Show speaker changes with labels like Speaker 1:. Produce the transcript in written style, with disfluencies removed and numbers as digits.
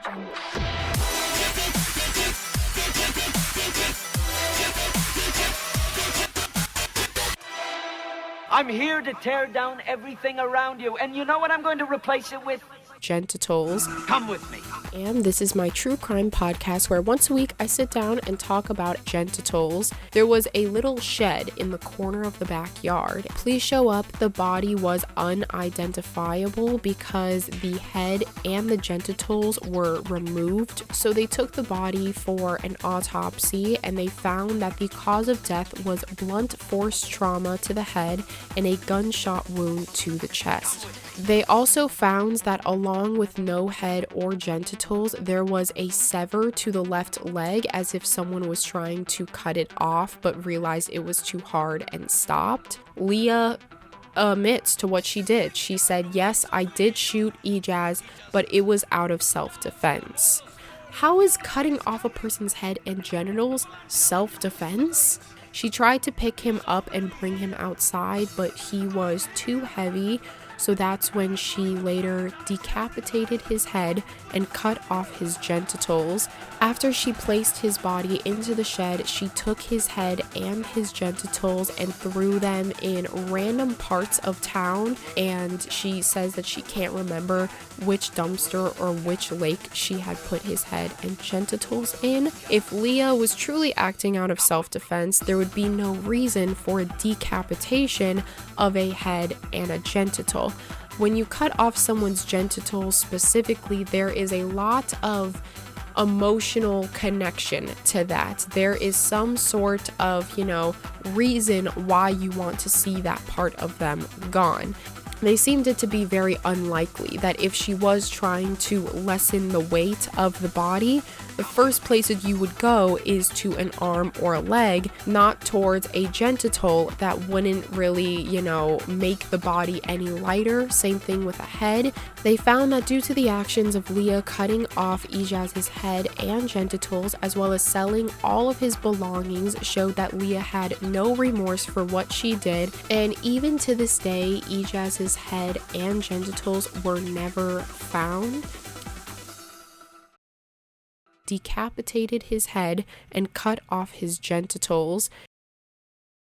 Speaker 1: I'm here to tear down everything around you, and you know what I'm going to replace it with?
Speaker 2: GenTitals.
Speaker 1: Come with me.
Speaker 2: And this is my true crime podcast where once a week I sit down and talk about GenTitals. There was a little shed in the corner of the backyard. Please show up. The body was unidentifiable because the head and the GenTitals were removed. So they took the body for an autopsy and they found that the cause of death was blunt force trauma to the head and a gunshot wound to the chest. They also found that along with no head or genitals, there was a sever to the left leg as if someone was trying to cut it off but realized it was too hard and stopped. Leah admits to what she did. She said, "Yes, I did shoot Ijaz, but it was out of self-defense." How is cutting off a person's head and genitals self-defense? She tried to pick him up and bring him outside, but he was too heavy. So that's when she later decapitated his head and cut off his genitals. After she placed his body into the shed, she took his head and his genitals and threw them in random parts of town. And she says that she can't remember which dumpster or which lake she had put his head and genitals in. If Leah was truly acting out of self-defense, there would be no reason for a decapitation of a head and a genital. When you cut off someone's genitals specifically, there is a lot of emotional connection to that. There is some sort of, reason why you want to see that part of them gone. They seemed it to be very unlikely that if she was trying to lessen the weight of the body, the first place that you would go is to an arm or a leg, not towards a genital that wouldn't really, make the body any lighter. Same thing with a head. They found that due to the actions of Leah cutting off Ijaz's head and genitals, as well as selling all of his belongings, showed that Leah had no remorse for what she did. And even to this day, Ijaz's head and genitals were never found. Decapitated his head and cut off his genitals.